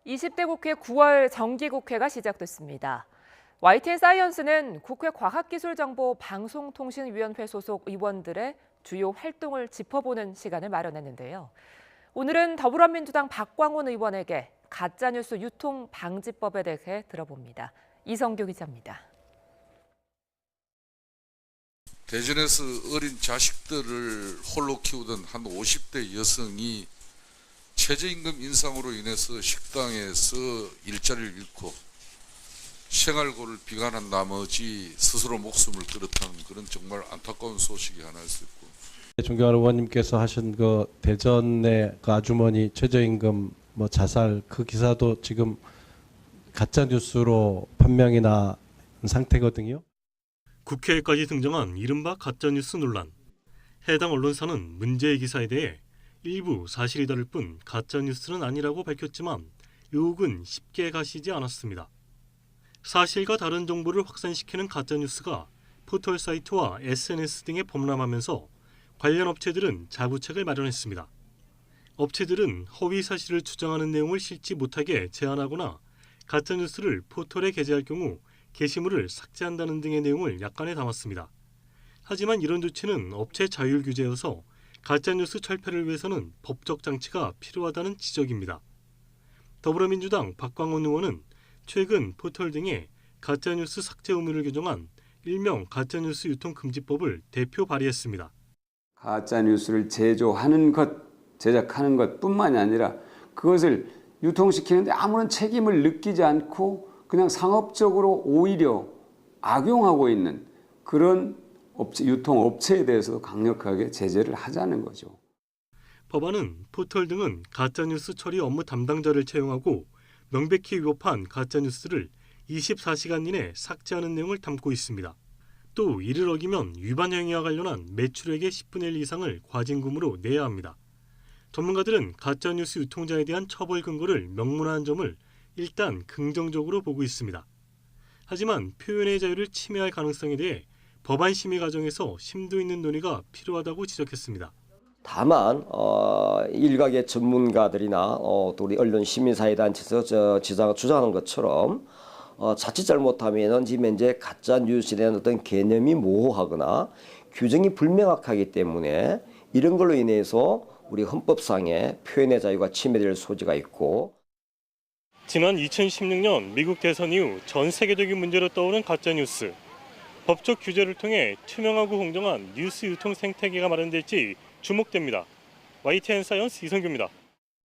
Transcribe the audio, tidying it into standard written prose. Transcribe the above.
20대 국회 9월 정기국회가 시작됐습니다. YTN 사이언스는 국회 과학기술정보방송통신위원회 소속 의원들의 주요 활동을 짚어보는 시간을 마련했는데요. 오늘은 더불어민주당 박광온 의원에게 가짜뉴스 유통 방지법에 대해 들어봅니다. 이성규 기자입니다. 대전에서 어린 자식들을 홀로 키우던 한 50대 여성이 최저임금 인상으로 인해서 식당에서 일자리를 잃고 생활고를 비관한 나머지 스스로 목숨을 끊었다는 그런 정말 안타까운 소식이 하나였었고. 존경하는 의원님께서 하신 그 대전의 그 아주머니 최저임금 자살 그 기사도 지금 가짜 뉴스로 판명이 난 상태거든요. 국회에까지 등장한 이른바 가짜뉴스 논란. 해당 언론사는 문제의 기사에 대해 일부 사실이 다를 뿐 가짜뉴스는 아니라고 밝혔지만 의혹은 쉽게 가시지 않았습니다. 사실과 다른 정보를 확산시키는 가짜뉴스가 포털 사이트와 SNS 등에 범람하면서 관련 업체들은 자구책을 마련했습니다. 업체들은 허위 사실을 주장하는 내용을 실지 못하게 제한하거나 가짜뉴스를 포털에 게재할 경우 게시물을 삭제한다는 등의 내용을 약관에 담았습니다. 하지만 이런 조치는 업체 자율 규제여서 가짜뉴스 철폐를 위해서는 법적 장치가 필요하다는 지적입니다. 더불어민주당 박광온 의원은 최근 포털 등에 가짜뉴스 삭제 의무를 규정한 일명 가짜뉴스 유통금지법을 대표 발의했습니다. 가짜뉴스를 제조하는 것, 제작하는 것뿐만이 아니라 그것을 유통시키는데 아무런 책임을 느끼지 않고 그냥 상업적으로 오히려 악용하고 있는 그런 유통업체에 대해서도 강력하게 제재를 하자는 거죠. 법안은 포털 등은 가짜뉴스 처리 업무 담당자를 채용하고 명백히 위법한 가짜뉴스를 24시간 이내 삭제하는 내용을 담고 있습니다. 또 이를 어기면 위반 행위와 관련한 매출액의 10분의 1 이상을 과징금으로 내야 합니다. 전문가들은 가짜뉴스 유통자에 대한 처벌 근거를 명문화한 점을 일단 긍정적으로 보고 있습니다. 하지만 표현의 자유를 침해할 가능성에 대해 법안 심의 과정에서 심도 있는 논의가 필요하다고 지적했습니다. 다만 일각의 전문가들이나 또 우리 언론 시민사회단체에서 주장하는 것처럼 자칫 잘못하면은 지금 현재 가짜 뉴스에 대한 어떤 개념이 모호하거나 규정이 불명확하기 때문에 이런 걸로 인해서 우리 헌법상의 표현의 자유가 침해될 소지가 있고. 지난 2016년 미국 대선 이후 전 세계적인 문제로 떠오른 가짜 뉴스. 법적 규제를 통해 투명하고 공정한 뉴스 유통 생태계가 마련될지 주목됩니다. YTN 사이언스 이성규입니다.